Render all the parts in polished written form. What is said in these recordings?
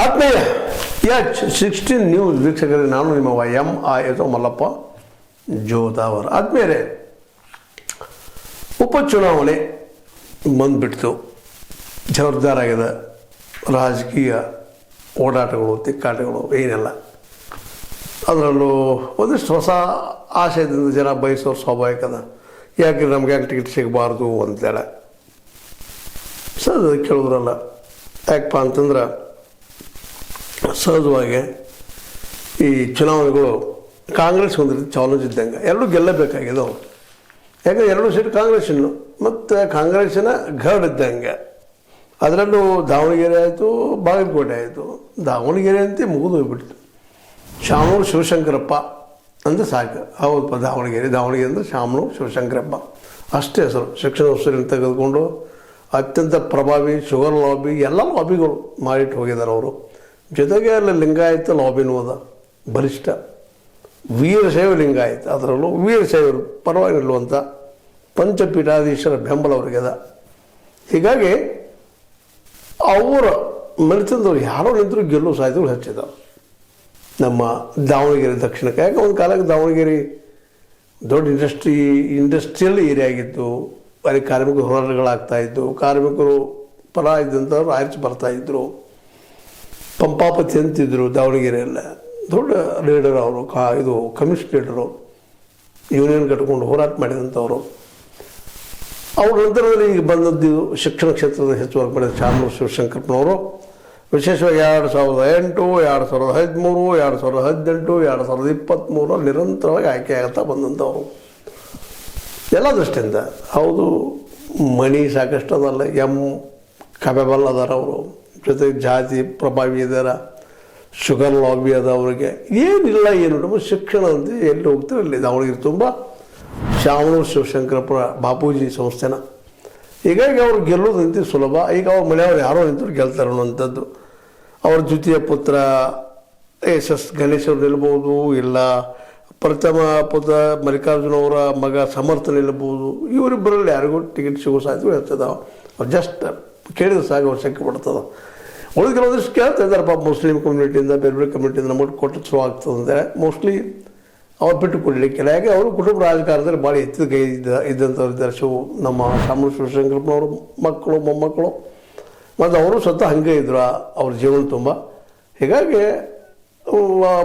ಆತ್ಮೀಯ H16 news ವೀಕ್ಷಕರಿಗೆ ನಾನು ನಿಮ್ಮ MIS ಮಲ್ಲಪ್ಪ ಜೋತಾವರ್. ಆತ್ಮೀಯರೇ, ಉಪಚುನಾವಣೆ ಬಂದುಬಿಡ್ತು. ಜವಾಬ್ದಾರಾಗಿದೆ ರಾಜಕೀಯ ಓಡಾಟಗಳು, ತಿಕ್ಕಾಟಗಳು ಏನೆಲ್ಲ. ಅದರಲ್ಲೂ ಒಂದಿಷ್ಟು ಹೊಸ ಆಶಯದಿಂದ ಜನ ಬಯಸೋರು ಸ್ವಾಭಾವಿಕದ. ಯಾಕೆ ನಮ್ಗೆ ಯಾಕೆ ಟಿಕೆಟ್ ಸಿಗಬಾರ್ದು ಅಂತೇಳಿ ಸಹಜ ಕೇಳಿದ್ರಲ್ಲ. ಯಾಕಪ್ಪ ಅಂತಂದ್ರೆ ಸಹಜವಾಗಿ ಈ ಚುನಾವಣೆಗಳು ಕಾಂಗ್ರೆಸ್ ಒಂದು ರೀತಿ ಚಾಲೆಂಜ್ ಇದ್ದಂಗೆ, ಎರಡೂ ಗೆಲ್ಲಬೇಕಾಗಿದೆ ಅವರು. ಯಾಕಂದರೆ ಎರಡೂ ಸೀಟ್ ಕಾಂಗ್ರೆಸ್ಸಿನ ಮತ್ತು ಕಾಂಗ್ರೆಸ್ಸಿನ ಘಡ್ ಇದ್ದಂಗೆ. ಅದರಲ್ಲೂ ದಾವಣಗೆರೆ ಆಯಿತು, ಬಾಗಲಕೋಟೆ ಆಯಿತು. ದಾವಣಗೆರೆ ಅಂತ ಮುಗಿದು ಹೋಗ್ಬಿಡ್ತು. ಶಾಮನೂರು ಶಿವಶಂಕರಪ್ಪ ಅಂದರೆ ಸಾಕು. ಹೌದಪ್ಪ, ದಾವಣಗೆರೆ ಅಂದರೆ ಶಾಮನೂರು ಶಿವಶಂಕರಪ್ಪ ಅಷ್ಟೇ ಹೆಸರು. ಶಿಕ್ಷಣ ವಸ್ತುವಿನ ತೆಗೆದುಕೊಂಡು ಅತ್ಯಂತ ಪ್ರಭಾವಿ ಶುಗರ್ ಲಾಬಿ ಎಲ್ಲ ಲಾಬಿಗಳು ಮಾಡಿಟ್ಟು ಹೋಗಿದ್ದಾರೆ ಅವರು. ಜೊತೆಗೆ ಅಲ್ಲಿ ಲಿಂಗಾಯತ ಲಾಬಿನೂ ಅದ ಬಲಿಷ್ಠ. ವೀರಶೈವ ಲಿಂಗಾಯತ, ಅದರಲ್ಲೂ ವೀರಶೈವರು ಪರವಾಗಿ ನಿಲ್ಲುವಂಥ ಪಂಚಪೀಠಾಧೀಶರ ಬೆಂಬಲ ಅವರಿಗೆದ. ಹೀಗಾಗಿ ಅವರ ಮನೆತನದವ್ರು ಯಾರೋ ನಿಂತರೂ ಗೆಲ್ಲುವ ಸಾಧ್ಯತೆಗಳು ಹೆಚ್ಚಿದಾವೆ ನಮ್ಮ ದಾವಣಗೆರೆ ದಕ್ಷಿಣಕ್ಕೆ. ಯಾಕೆ ಒಂದು ಕಾಲಕ್ಕೆ ದಾವಣಗೆರೆ ದೊಡ್ಡ ಇಂಡಸ್ಟ್ರಿಯಲ್ ಏರಿಯಾ ಆಗಿತ್ತು. ಅಲ್ಲಿ ಕಾರ್ಮಿಕರು ಹೋರಾಟಗಳಾಗ್ತಾಯಿದ್ದು, ಕಾರ್ಮಿಕರು ಪರ ಇದ್ದಂಥವ್ರು ಆರಿಸಿ ಬರ್ತಾಯಿದ್ರು. ಪಂಪಾಪತಿ ಅಂತಿದ್ರು ದಾವಣಗೆರೆಯಲ್ಲ. ದೊಡ್ಡ ಲೀಡರ್ ಅವರು, ಇದು ಕಮ್ಯುನಿಸ್ಟ್ ಲೀಡರು, ಯೂನಿಯನ್ ಕಟ್ಕೊಂಡು ಹೋರಾಟ ಮಾಡಿದಂಥವರು. ಅವ್ರ ನಂತರದಲ್ಲಿ ಈಗ ಬಂದದ್ದು ಶಿಕ್ಷಣ ಕ್ಷೇತ್ರದ ಹೆಚ್ಚುವರಿ ಮಾಡಿದ ಶಾಮನೂರು ಶಿವಶಂಕರಪ್ಪನವರು. ವಿಶೇಷವಾಗಿ 2008, 2013, 2018, 2023 ನಿರಂತರವಾಗಿ ಆಯ್ಕೆ ಆಗುತ್ತಾ ಬಂದಂಥವ್ರು ಎಲ್ಲ ದೃಷ್ಟಿಯಿಂದ. ಹೌದು, ಮಣಿ ಸಾಕಷ್ಟು ಅದಲ್ಲ, ಕಪೇಬಲ್ ಅದಾರ ಅವರು. ಜೊತೆಗೆ ಜಾತಿ ಪ್ರಭಾವಿ ಇದಾರ, ಶುಗರ್ ಲಾಬಿ ಅದ ಅವ್ರಿಗೆ. ಏನಿಲ್ಲ ಏನು ನಮ್ಮ ಶಿಕ್ಷಣ ಅಂತ ಎಲ್ಲಿ ಹೋಗ್ತಾರೆ ಅಲ್ಲಿ ದಾವಣಗೆರೆ ತುಂಬ ಶಾಮನೂರು ಶಿವಶಂಕರಪ್ಪ ಬಾಪೂಜಿ ಸಂಸ್ಥೆನ. ಹೀಗಾಗಿ ಅವ್ರು ಗೆಲ್ಲೋದಂತ ಸುಲಭ. ಈಗ ಅವ್ರ ಮನೆಯವ್ರು ಯಾರೋ ನಿಂತರು ಗೆಲ್ತಾರೆ ಅನ್ನುವಂಥದ್ದು. ಅವ್ರ ದ್ವಿತೀಯ ಪುತ್ರ SS ಗಣೇಶವ್ರು ನಿಲ್ಬೋದು, ಇಲ್ಲ ಪ್ರಥಮ ಪುತ್ರ ಮಲ್ಲಿಕಾರ್ಜುನ ಅವರ ಮಗ ಸಮರ್ಥ ನಿಲ್ಬೋದು. ಇವರಿಬ್ಬರಲ್ಲಿ ಯಾರಿಗೂ ಟಿಕೆಟ್ ಸಿಗೋ ಸಾಧ್ಯತೆ ಇರ್ತದಾವೆ. ಅವ್ರು ಜಸ್ಟ್ ಕೇಳಿದ್ರೆ ಸಾಕು, ಅವ್ರು ಶಕ್ತಿ ಪಡ್ತದೆ. ಉಳಿದ ಕೆಲವೊಂದಿಷ್ಟು ಕೇಳ್ತಾ ಇದ್ದಾರಪ್ಪ ಮುಸ್ಲಿಂ ಕಮ್ಯುನಿಟಿಯಿಂದ, ಬೇರೆ ಬೇರೆ ಕಮ್ಯುನಿಟಿಯಿಂದ ನಮಗೆ ಕೊಟ್ಟು ಶುರು ಆಗ್ತದೆ ಅಂದರೆ ಮೋಸ್ಟ್ಲಿ ಅವ್ರು ಬಿಟ್ಟು ಕೊಡಲಿಕ್ಕಿಲ್ಲ. ಯಾಕೆ ಅವರು ಕುಟುಂಬ ರಾಜಕಾರಣದಲ್ಲಿ ಭಾಳ ಎತ್ತಿದ ಕೈ ಇದ್ದಂಥವ್ರು ಇದ್ದಾರೆ. ನಮ್ಮ ಶಾಮನೂರು ಶಿವಶಂಕರಪ್ಪನವರು ಮಕ್ಕಳು ಮೊಮ್ಮಕ್ಕಳು ಮತ್ತು ಅವರು ಸ್ವತಃ ಹಾಗೆ ಇದ್ರು ಅವ್ರ ಜೀವನ ತುಂಬ. ಹೀಗಾಗಿ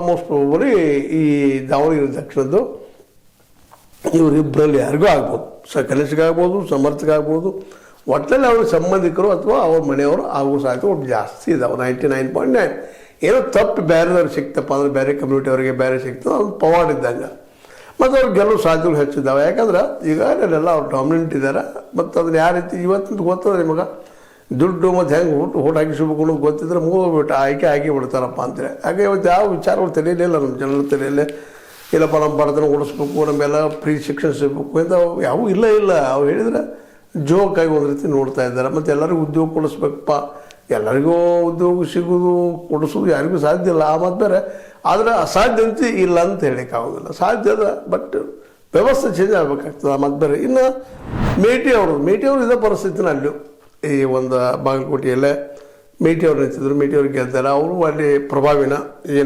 ಮೋಸ್ಟ್ ಬರೀ ಈ ದಾವಣಗೆರೆ ದಕ್ಷಿಣದ್ದು ಇವರಿಬ್ಬರಲ್ಲಿ ಯಾರಿಗೂ ಆಗ್ಬೋದು. ಕನಿಷ್ಠಗಾಗ್ಬೋದು, ಸಮರ್ಥಗಾಗ್ಬೋದು. ಒಟ್ಟಲ್ಲಿ ಅವ್ರ ಸಂಬಂಧಿಕರು ಅಥವಾ ಅವ್ರ ಮನೆಯವರು ಆಗೋ ಸಾಧ್ಯತೆ ಒಟ್ಟು ಜಾಸ್ತಿ ಇದಾವೆ. 99.9. ಏನೋ ತಪ್ಪು ಬೇರೆದವ್ರು ಸಿಕ್ತಪ್ಪ ಅಂದರೆ ಬೇರೆ ಕಮ್ಯುನಿಟಿ ಅವರಿಗೆ ಬೇರೆ ಸಿಗ್ತದೆ, ಅದು ಪವಾಡ್ ಇದ್ದಂಗೆ. ಮತ್ತು ಅವ್ರು ಗೆಲ್ಲೋ ಸಾಧ್ಯತೆಗಳು ಹೆಚ್ಚಿದ್ದಾವೆ. ಯಾಕಂದ್ರೆ ಈಗ ಅಲ್ಲೆಲ್ಲ ಅವ್ರು ಡಾಮಿನೆಂಟ್ ಇದ್ದಾರೆ. ಮತ್ತು ಅದನ್ನು ಯಾವ ರೀತಿ ಇವತ್ತಿಂದ ಗೊತ್ತದ ನಿಮಗೆ, ದುಡ್ಡು ಮತ್ತು ಹೆಂಗೆ ಓಟ್ ಹಾಕಿಸ್ಬೇಕು ಅನ್ನೋದು ಗೊತ್ತಿದ್ರೆ ಮುಗಿದ್ಬಿಟ್ಟು ಆಯ್ಕೆ ಆಗಿ ಬಿಡ್ತಾರಪ್ಪ ಅಂತೇಳಿ. ಹಾಗೆ ಇವತ್ತು ಯಾವ ವಿಚಾರಗಳು ತಿಳಿಯಲಿಲ್ಲ ನಮ್ಮ ಜನರ ತಿಳಿಯಲೇ. ಇಲ್ಲಪ್ಪ ನಮ್ಮ ಬಡತನ ಓಡಿಸ್ಬೇಕು, ನಮ್ಮೆಲ್ಲ ಫ್ರೀ ಶಿಕ್ಷಣ ಸಿಗಬೇಕು ಅಂತ ಯಾವೂ ಇಲ್ಲ. ಅವ್ರು ಹೇಳಿದ್ರೆ ಜೋಕಾಗಿ ಒಂದು ರೀತಿ ನೋಡ್ತಾ ಇದ್ದಾರೆ. ಮತ್ತು ಎಲ್ಲರಿಗೂ ಉದ್ಯೋಗ ಕೊಡಿಸ್ಬೇಕಪ್ಪ, ಎಲ್ಲರಿಗೂ ಉದ್ಯೋಗ ಸಿಗೋದು ಕೊಡಿಸೋದು ಯಾರಿಗೂ ಸಾಧ್ಯ ಇಲ್ಲ. ಆ ಮತ್ತು ಬೇರೆ ಆದರೆ ಅಸಾಧ್ಯ ಅಂತ ಇಲ್ಲ ಅಂತ ಹೇಳೋಕ್ಕಾಗೋದಿಲ್ಲ, ಸಾಧ್ಯ ಅದ. ಬಟ್ ವ್ಯವಸ್ಥೆ ಚೇಂಜ್ ಆಗಬೇಕಾಗ್ತದೆ. ಆ ಮತ್ತು ಬೇರೆ ಇನ್ನು ಮೇಟಿ ಅವರು ಇದೇ ಪರಿಸ್ಥಿತಿನ ಅಲ್ಲೂ ಈ ಒಂದು ಬಾಗಲಕೋಟೆಯಲ್ಲೇ ಮೇಟಿಯವ್ರು ನಿಂತಿದ್ರು. ಮೇಟಿಯವ್ರಿಗೆ ಗೆಲ್ತಾರೆ. ಅವರು ಅಲ್ಲಿ ಪ್ರಭಾವಿನ ಈ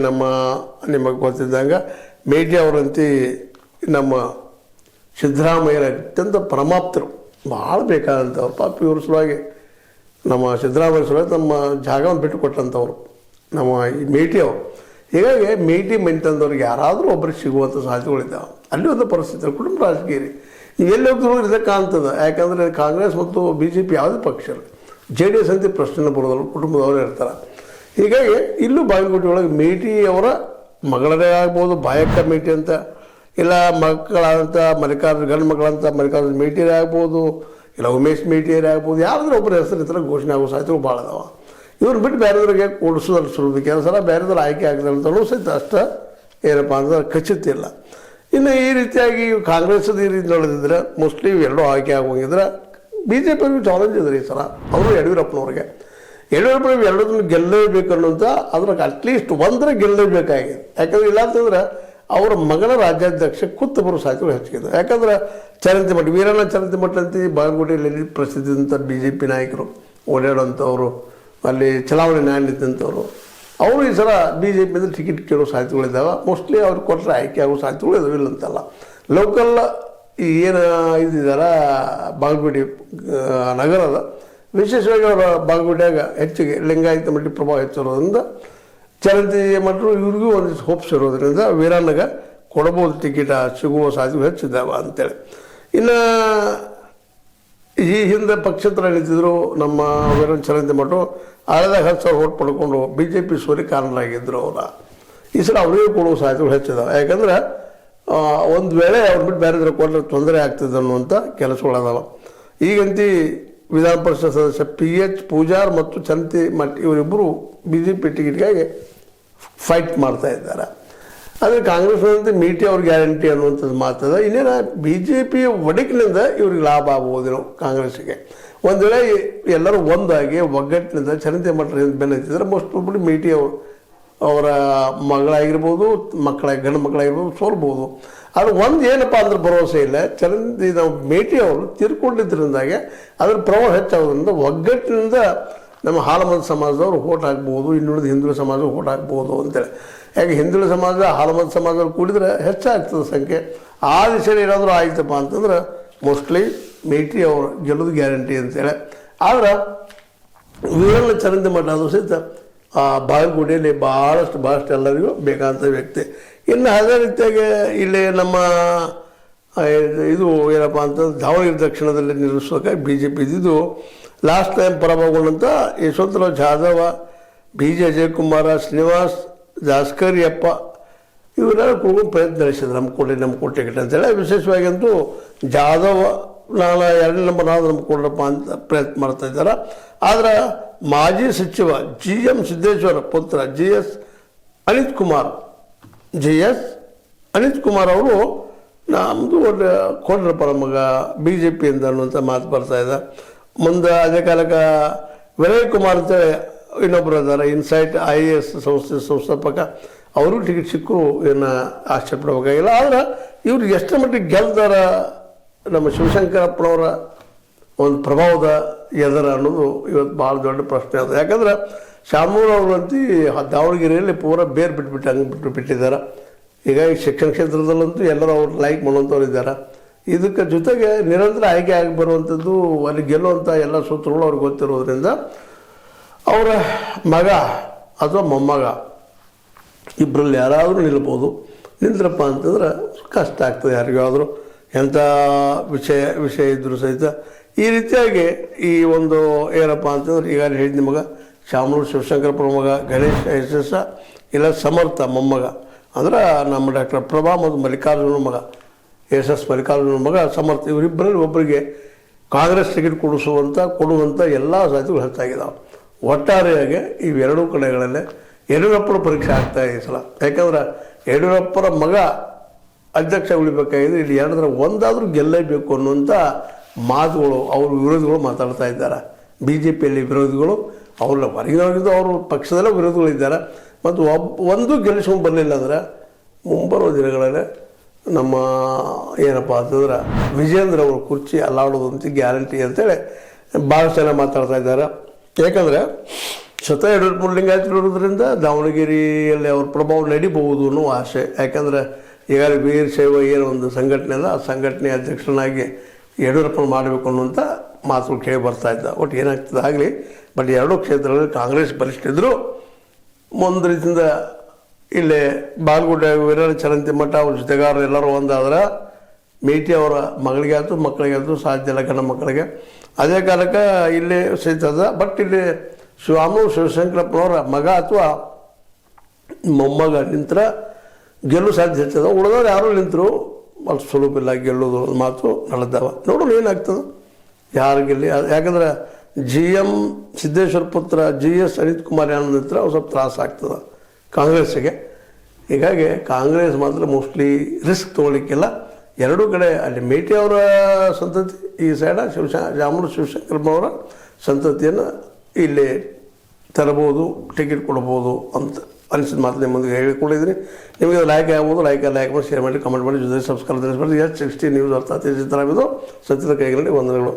ನಿಮಗೆ ಗೊತ್ತಿದ್ದಂಗೆ ಮೇಟಿ ಅವರಂತೆ ನಮ್ಮ ಸಿದ್ದರಾಮಯ್ಯರ ಅತ್ಯಂತ ಪ್ರಮಾಪ್ತರು, ಭಾಳ ಬೇಕಾದಂಥವ್ರು. ಪಾಪ ಇವ್ರ ಸಲುವಾಗಿ ನಮ್ಮ ಸಿದ್ದರಾಮಯ್ಯ ಸಲುವಾಗಿ ನಮ್ಮ ಜಾಗವನ್ನು ಬಿಟ್ಟು ಕೊಟ್ಟಂಥವ್ರು ನಮ್ಮ ಈ ಮೇಟಿ ಅವರು. ಹೀಗಾಗಿ ಮೇಟಿ ಮನೆತನದವ್ರಿಗೆ ಯಾರಾದರೂ ಒಬ್ಬರಿಗೆ ಸಿಗುವಂಥ ಸಾಧ್ಯತೆಗಳಿದ್ದಾವೆ. ಅಲ್ಲಿ ಒಂದು ಪರಿಸ್ಥಿತಿ ಕುಟುಂಬ ರಾಜಕೀಯ ನೀವು ಎಲ್ಲಿ ಹೋಗ್ತಿರೋ ಇದಕ್ಕೆ ಕಾಣ್ತದೆ. ಯಾಕಂದರೆ ಕಾಂಗ್ರೆಸ್ ಮತ್ತು BJP ಯಾವುದೇ ಪಕ್ಷ ಇಲ್ಲ, JDS ಅಂತ ಪ್ರಶ್ನೆ ಬರೋದಲ್ಲ, ಕುಟುಂಬದವರೇ ಇರ್ತಾರೆ. ಹೀಗಾಗಿ ಇಲ್ಲೂ ಬಾಗಲಕೋಟೆ ಒಳಗೆ ಮೇಟಿ ಅವರ ಮಗಳರೇ ಆಗ್ಬೋದು, ಬಾಯಕ್ಕ ಮೇಟಿ ಅಂತ, ಇಲ್ಲ ಮಕ್ಕಳಂತ ಗಂಡು ಮಕ್ಕಳಂತ ಮಲ್ಲಿಕಾರ್ಜುನ ಮೇಟಿಯರೇ ಆಗ್ಬೋದು, ಇಲ್ಲ ಉಮೇಶ್ ಮೇಟಿಯರೇ ಆಗ್ಬೋದು. ಯಾರಾದ್ರೂ ಒಬ್ಬರ ಹೆಸರು ಇತರ ಘೋಷಣೆ ಆಗೋ ಸಾಧ್ಯತೆಗಳು ಭಾಳ ಅದಾವೆ. ಇವ್ರು ಬಿಟ್ಟು ಬೇರೆದ್ರಿಗೆ ಕೊಡಿಸೋದ್ರಲ್ಲಿ ಸುಲಭ. ಕೆಲವು ಸಲ ಬೇರೆದ್ರ ಆಯ್ಕೆ ಆಗ್ತಾರೆ ಅಂತಲೂ ಸಹಿತ ಅಷ್ಟು ಏನಪ್ಪ ಅಂದ್ರೆ ಖಚಿತ ಇಲ್ಲ. ಇನ್ನು ಈ ರೀತಿಯಾಗಿ ಕಾಂಗ್ರೆಸ್ದು ಈ ರೀತಿ ನೋಡಿದ್ರೆ ಮೋಸ್ಟ್ಲಿ ಎರಡೂ ಆಯ್ಕೆ ಆಗೋಂಗಿದ್ರೆ BJP ಅವ್ರಿಗೆ ಚಾಲೆಂಜ್ ಇದ್ರೆ ಈ ಸಲ ಅವರು ಯಡಿಯೂರಪ್ಪನವ್ರಿಗೆ ಎರಡದನ್ನು ಗೆಲ್ಲಲೇಬೇಕು ಅನ್ನೋಂಥ ಅದ್ರಾಗ ಅಟ್ಲೀಸ್ಟ್ ಒಂದರ ಗೆಲ್ಲಲೇಬೇಕಾಗಿದೆ. ಯಾಕಂದ್ರೆ ಇಲ್ಲ ಅಂತಂದ್ರೆ ಅವರ ಮಗನ ರಾಜ್ಯಾಧ್ಯಕ್ಷ ಕೂತು ಬರೋ ಸಾಧ್ಯತೆಗಳು ಹೆಚ್ಚಿದೆ. ಯಾಕಂದ್ರೆ ಚರಂತಿಮಠ ವೀರಣ್ಣ ಚರಂತಿಮಠ ಅಂತ ಬಾಗಲಕೋಟೆಯಲ್ಲಿ ಪ್ರಸಿದ್ಧಿದಂಥ BJP ನಾಯಕರು ಓಡಾಡೋಂಥವ್ರು, ಅಲ್ಲಿ ಚಲಾವಣೆ ನ್ಯಾಯ ನಿಂತಂಥವ್ರು. ಅವರು ಈ ಸಲ ಬಿ ಜೆ ಪಿಯಿಂದ ಟಿಕೆಟ್ ಕೇಳೋ ಸಾಧ್ಯತೆಗಳಿದ್ದಾವೆ. ಮೋಸ್ಟ್ಲಿ ಅವ್ರು ಕೊಟ್ಟರೆ ಆಯ್ಕೆ ಆಗೋ ಸಾಧ್ಯತೆಗಳು ಇದಾವೆ, ಇಲ್ಲ ಅಂತಲ್ಲ. ಲೋಕಲ್ ಏನು ಇದಿದಾರ ಬಾಗಲಕೋಟೆ ನಗರದ ವಿಶೇಷವಾಗಿ ಅವರ ಬಾಗಲಕೋಟೆಯಾಗ ಹೆಚ್ಚಿಗೆ ಲಿಂಗಾಯತ ಮಟ್ಟಿ ಪ್ರಭಾವ ಹೆಚ್ಚಿರೋದ್ರಿಂದ ಚರಂತಿ ಮಠರು ಇವ್ರಿಗೂ ಒಂದಿಷ್ಟು ಹೋಪ್ಸ್ ಇರೋದ್ರಿಂದ ವೀರಣ್ಣಗೆ ಕೊಡಬಹುದು ಟಿಕೆಟ್ ಸಿಗುವ ಸಾಧ್ಯತೆ ಹೆಚ್ಚಿದ್ದಾವೆ ಅಂತೇಳಿ. ಇನ್ನು ಈ ಹಿಂದೆ ಪಕ್ಷೇತರ ನಿಂತಿದ್ರು ನಮ್ಮ ವೀರಣ್ಣ ಚರಂತಿ ಮಠರು ಹಳೆದಾಗ 10,000 ಓಟ್ ಪಡ್ಕೊಂಡು ಬಿ ಜೆ ಪಿ ಸೋರಿ ಕಾರಣರಾಗಿದ್ದರು. ಅವರ ಈ ಸಲ ಅವರಿಗೆ ಕೊಡುವ ಸಾಧ್ಯತೆಗಳು ಹೆಚ್ಚಿದಾವೆ. ಯಾಕಂದ್ರೆ ಒಂದು ವೇಳೆ ಅವ್ರು ಬಿಟ್ಟು ಬೇರೆ ಕೊಟ್ಟರೆ ತೊಂದರೆ ಆಗ್ತದೆ ಅನ್ನುವಂಥ ಕೆಲಸಗಳದಾವ. ಈಗಂತೂ ವಿಧಾನ ಪರಿಷತ್ ಸದಸ್ಯ PH ಪೂಜಾರ್ ಮತ್ತು ಚರಂತಿ ಮಠ ಇವರಿಬ್ಬರು ಬಿ ಜೆ ಪಿ ಟಿಕೆಟ್ಗಾಗಿ ಫೈಟ್ ಮಾಡ್ತಾ ಇದ್ದಾರೆ. ಆದರೆ ಕಾಂಗ್ರೆಸ್ನಂತೆ ಮೀಟಿ ಅವ್ರ ಗ್ಯಾರಂಟಿ ಅನ್ನುವಂಥದ್ದು ಮಾತದ. ಇನ್ನೇನು ಬಿ ಜೆ ಪಿ ಒಡಕಿನಿಂದ ಇವ್ರಿಗೆ ಲಾಭ ಆಗ್ಬೋದೇನೋ ಕಾಂಗ್ರೆಸ್ಸಿಗೆ. ಒಂದು ವೇಳೆ ಎಲ್ಲರೂ ಒಂದಾಗಿ ಒಗ್ಗಟ್ಟಿನಿಂದ ಚರಂತಿ ಮಠದಿಂದ ಬೆನ್ನತ್ತಿದ್ರೆ ಮೋಸ್ಟ್ ಪ್ರಾಬಬ್ಲಿ ಮೀಟಿ ಅವರ ಮಗಳಾಗಿರ್ಬೋದು, ಗಂಡು ಮಕ್ಕಳಾಗಿರ್ಬೋದು ಸೋಲ್ಬೋದು. ಆದರೆ ಒಂದು ಏನಪ್ಪ ಅಂದ್ರೆ ಭರವಸೆ ಇಲ್ಲ. ಚರಂತಿ ನಾವು ಮೇಟಿ ಅವರು ತೀರ್ಕೊಂಡಿದ್ದರಿಂದಾಗೆ ಅದ್ರ ಪ್ರಭಾವ ಹೆಚ್ಚಾಗೋದ್ರಿಂದ ಒಗ್ಗಟ್ಟಿನಿಂದ ನಮ್ಮ ಹಾಲಮತ ಸಮಾಜದವ್ರು ಓಟ್ ಹಾಕ್ಬೋದು, ಇನ್ನುಳಿದ ಹಿಂದುಳಿದ ಸಮಾಜ ಓಟ್ ಹಾಕ್ಬೋದು ಅಂತೇಳಿ. ಯಾಕೆ ಹಿಂದುಳಿದ ಸಮಾಜ ಹಾಲಮತ ಸಮಾಜದವ್ರು ಕೂಡಿದ್ರೆ ಹೆಚ್ಚಾಗ್ತದೆ ಸಂಖ್ಯೆ. ಆ ದಿಶೆಯಲ್ಲಿ ಏನಾದರೂ ಆಯ್ತಪ್ಪ ಅಂತಂದ್ರೆ ಮೋಸ್ಟ್ಲಿ ಮೇಟಿ ಅವರು ಗೆಲ್ಲೋದು ಗ್ಯಾರಂಟಿ ಅಂತೇಳಿ. ಆದ್ರೆ ವೀರಣ್ಣ ಚರಂತಿ ಮಠ ಅದು ಸಹಿತ ಬಾಗಲಕೋಟೆಯಲ್ಲಿ ಭಾಳಷ್ಟು ಎಲ್ಲರಿಗೂ ಬೇಕಾದಂಥ ವ್ಯಕ್ತಿ. ಇನ್ನು ಅದೇ ರೀತಿಯಾಗಿ ಇಲ್ಲಿ ನಮ್ಮ ಇದು ಏನಪ್ಪ ಅಂತಂದ್ರೆ ದಾವಣಗೆರೆ ದಕ್ಷಿಣದಲ್ಲಿ ನಿಲ್ಲಿಸೋಕೆ ಬಿ ಜೆ ಪಿ ಇದ್ದಿದ್ದು ಲಾಸ್ಟ್ ಟೈಮ್ ಪರಾಭವಗೊಂಡಂಥ ಯಶವಂತರಾವ್ ಜಾಧವ, BJ ಅಜಯಕುಮಾರ, ಶ್ರೀನಿವಾಸ್ ಜಾಸ್ಕರಿಯಪ್ಪ ಇವರೆಲ್ಲ ಕೂತ್ಕೊಂಡು ಪ್ರಯತ್ನ ನಡೆಸಿದ್ರು ನಮ್ಮ ಕೋಟೆ ಟಿಕೆಟ್ ಅಂತೇಳಿ. ವಿಶೇಷವಾಗಿ ಅಂತೂ ಜಾಧವ ನಾನು 2ನೇ ನಂಬರ್ ನಮ್ಮ ಕೊಡ್ರಪ್ಪ ಅಂತ ಪ್ರಯತ್ನ ಮಾಡ್ತಾ ಇದ್ದಾರೆ. ಆದರೆ ಮಾಜಿ ಸಚಿವ GM ಸಿದ್ದೇಶ್ವರ ಪುತ್ರ GS ಅನಿತ್ ಕುಮಾರ್ ಅವರು ನಮ್ಮದು ಕೊಡ್ರಪ್ಪ ನಮಗ BJP ಇಂದ ಅನ್ನುವಂಥ ಮಾತು ಬರ್ತಾ ಇದೆ. ಮುಂದೆ ಅದೇ ಕಾಲಕ್ಕೆ ವಿನಯ್ ಕುಮಾರ್ ಅಂತೇಳಿ ಇನ್ನೊಬ್ಬರು ಇದ್ದಾರೆ, ಇನ್ಸೈಟ್ IAS ಸಂಸ್ಥೆ ಸಂಸ್ಥಾಪಕ. ಅವರು ಟಿಕೆಟ್ ಸಿಕ್ಕರು ಏನು ಆಶ್ಚರ್ಯ ಪಡಬೇಕಾಗಿಲ್ಲ. ಆದರೆ ಇವ್ರಿಗೆ ಎಷ್ಟು ಮಟ್ಟಿಗೆ ಗೆಲ್ದಾರ ನಮ್ಮ ಶಿವಶಂಕರಪ್ಪನವರ ಒಂದು ಪ್ರಭಾವದ ಎದರ ಅನ್ನೋದು ಇವತ್ತು ಭಾಳ ದೊಡ್ಡ ಪ್ರಶ್ನೆ ಅದು. ಯಾಕಂದ್ರೆ ಶಾಮೂರ್ ಅವರಂತೂ ದಾವಣಗೆರೆಯಲ್ಲಿ ಪೂರ ಬೇರೆ ಬಿಟ್ಟಿದ್ದಾರೆ. ಈಗ ಈ ಶಿಕ್ಷಣ ಕ್ಷೇತ್ರದಲ್ಲಂತೂ ಎಲ್ಲರೂ ಅವ್ರು ಲೈಕ್ ಮಾಡುವಂಥವ್ರು ಇದ್ದಾರೆ. ಇದಕ್ಕೆ ಜೊತೆಗೆ ನಿರಂತರ ಆಯ್ಕೆ ಆಗಿ ಬರುವಂಥದ್ದು ಅಲ್ಲಿ ಗೆಲ್ಲುವಂಥ ಎಲ್ಲ ಸೂತ್ರಗಳು ಅವ್ರಿಗೆ ಗೊತ್ತಿರೋದ್ರಿಂದ ಅವರ ಮಗ ಅಥವಾ ಮೊಮ್ಮಗ ಇಬ್ಬರಲ್ಲಿ ಯಾರಾದರೂ ನಿಲ್ಬೋದು. ನಿಂತ್ರಪ್ಪ ಅಂತಂದ್ರೆ ಕಷ್ಟ ಆಗ್ತದೆ ಯಾರಿಗಾದರೂ, ಎಂಥ ವಿಷಯ ಇದ್ದರೂ ಸಹಿತ. ಈ ರೀತಿಯಾಗಿ ಈ ಒಂದು ಏನಪ್ಪ ಅಂತಂದ್ರೆ ಈಗ ಹೇಳಿದ ನಿಮಗೆ ಶಾಮನೂರು ಶಿವಶಂಕರಪ್ಪನ ಮಗ ಗಣೇಶ್ SS ಇಲ್ಲ ಸಮರ್ಥ ಮೊಮ್ಮಗ ಅಂದ್ರೆ ನಮ್ಮ ಡಾಕ್ಟರ್ ಪ್ರಭಾ ಮತ್ತು ಮಲ್ಲಿಕಾರ್ಜುನ ಮಗ SS ಮಲ್ಲಿಕಾರ್ಜುನ ಮಗ ಸಮರ್ಥ, ಇವರಿಬ್ಬರಲ್ಲಿ ಒಬ್ಬರಿಗೆ ಕಾಂಗ್ರೆಸ್ ಟಿಕೆಟ್ ಕೊಡುವಂಥ ಎಲ್ಲ ಸಾಧ್ಯತೆಗಳು ಹೆಚ್ಚಾಗಿದ್ದಾವೆ. ಒಟ್ಟಾರೆಯಾಗಿ ಇವೆರಡೂ ಕಡೆಗಳಲ್ಲೇ ಯಡಿಯೂರಪ್ಪನ ಪರೀಕ್ಷೆ ಆಗ್ತಾ ಇದೆ ಈ ಸಲ. ಯಾಕಂದ್ರೆ ಯಡಿಯೂರಪ್ಪರ ಮಗ ಅಧ್ಯಕ್ಷ ಉಳಿಬೇಕಾಗಿದ್ರೆ ಇಲ್ಲಿ ಎರಡರ ಒಂದಾದರೂ ಗೆಲ್ಲಬೇಕು ಅನ್ನುವಂಥ ಮಾತುಗಳು ಅವ್ರ ವಿರೋಧಿಗಳು ಮಾತಾಡ್ತಾ ಇದ್ದಾರೆ. BJPಯಲ್ಲಿ ವಿರೋಧಿಗಳು ಅವ್ರ ಹೊರಗಿನವರಿದ್ದು ಅವರು ಪಕ್ಷದಲ್ಲೇ ವಿರೋಧಿಗಳಿದ್ದಾರೆ. ಮತ್ತು ಒಂದು ಗೆಲ್ಲಿಸ್ಕೊಂಡು ಬರಲಿಲ್ಲ ಅಂದ್ರೆ ಮುಂಬರುವ ದಿನಗಳಲ್ಲಿ ನಮ್ಮ ಏನಪ್ಪ ಅಂತಂದ್ರೆ ವಿಜೇಂದ್ರ ಅವ್ರ ಕುರ್ಚಿ ಅಲ್ಲಾಡೋದಂತ ಗ್ಯಾರಂಟಿ ಅಂತೇಳಿ ಭಾಳಷ್ಟು ಜನ ಮಾತಾಡ್ತಾ ಇದ್ದಾರೆ. ಯಾಕಂದರೆ ಸ್ವತಃ ಯಡಿಯೂರಪ್ಪ ಲಿಂಗಾಯತರಿರೋದ್ರಿಂದ ದಾವಣಗೆರೆಯಲ್ಲಿ ಅವ್ರ ಪ್ರಭಾವ ನಡಿಬಹುದು ಅನ್ನೋ ಆಸೆ. ಯಾಕಂದರೆ ಈಗಾಗಲೇ ವೀರಶೈವ ಏನೋ ಒಂದು ಸಂಘಟನೆ ಅದ, ಆ ಸಂಘಟನೆ ಅಧ್ಯಕ್ಷನಾಗಿ ಯಡಿಯೂರಪ್ಪನ ಮಾಡಬೇಕು ಅನ್ನುವಂಥ ಮಾತುಗಳು ಕೇಳಿ ಬರ್ತಾ ಇದ್ದ. ಒಟ್ಟು ಏನಾಗ್ತದೆ ಆಗಲಿ, ಬಟ್ ಎರಡೂ ಕ್ಷೇತ್ರಗಳಲ್ಲಿ ಕಾಂಗ್ರೆಸ್ ಬಲಿಷ್ಠ ಇದ್ದರು. ಒಂದು ರೀತಿಯಿಂದ ಇಲ್ಲಿ ಬಾಗಲಕೋಟೆ ವೀರಣ್ಣ ಚರಂತಿ ಮಠ ಅವ್ರ ಜೊತೆಗಾರರು ಎಲ್ಲರೂ ಒಂದಾದ್ರೆ ಮೇಟಿ ಅವರ ಮಕ್ಕಳಿಗೆ ಆಯ್ತು ಸಾಧ್ಯ ಇಲ್ಲ, ಗಂಡ ಮಕ್ಕಳಿಗೆ. ಅದೇ ಕಾಲಕ್ಕೆ ಇಲ್ಲಿ ಸಹಿತ ಅದ. ಬಟ್ ಇಲ್ಲಿ ಶಿವಶಂಕರಪ್ಪನವರ ಮಗ ಅಥವಾ ಮೊಮ್ಮಗ ನಿಂತರ ಗೆಲ್ಲು ಸಾಧ್ಯ ಹೆಚ್ಚದ. ಉಳಿದವ್ರು ಯಾರು ನಿಂತರು ಅಲ್ಲಿ ಸುಲಭ ಗೆಲ್ಲೋದು ಮಾತು ನಡೆದಾವ. ನೋಡೋಣ ಏನಾಗ್ತದೆ, ಯಾರು ಗೆಲ್ಲಿ. ಯಾಕಂದ್ರೆ GM ಸಿದ್ದೇಶ್ವರ ಪುತ್ರ GS ಅನಿತ್ ಕುಮಾರ್ ಯಾರು ನಿಂತರ ಅವ್ರು ಸ್ವಲ್ಪ ತ್ರಾಸ ಆಗ್ತದೆ ಕಾಂಗ್ರೆಸ್ಸಿಗೆ. ಹೀಗಾಗಿ ಕಾಂಗ್ರೆಸ್ ಮಾತ್ರ ಮೋಸ್ಟ್ಲಿ ರಿಸ್ಕ್ ತೊಗೊಳ್ಲಿಕ್ಕಿಲ್ಲ. ಎರಡೂ ಕಡೆ ಅಲ್ಲಿ ಮೇಟಿ ಅವರ ಸಂತತಿ ಈ ಸೈಡ ಶಾಮನೂರು ಶಿವಶಂಕರಪ್ಪನವರ ಸಂತತಿಯನ್ನು ಇಲ್ಲಿ ತರಬಹುದು, ಟಿಕೆಟ್ ಕೊಡ್ಬೋದು ಅಂತ ಅನಿಸಿದ ಮಾತು ನಿಮ್ಮ ಮುಂದೆ ಹೇಳಿಕೊಂಡಿದ್ದೀನಿ. ನಿಮಗೆ ಲೈಕ್ ಆಗ್ಬೋದು, ಲೈಕ್ ಮಾಡಿ, ಶೇರ್ ಮಾಡಿ, ಕಮೆಂಟ್ ಮಾಡಿ, ಜೊತೆ ಸಬ್ಸ್ಕ್ರೈಬ್ ತಿಳಿಸ್ಬಾರ್ದು. S60 ನ್ಯೂಸ್ ಅರ್ಥ ಸತ್ಯದ ಕೈಗಳಲ್ಲಿ ವಂದನೆಗಳು.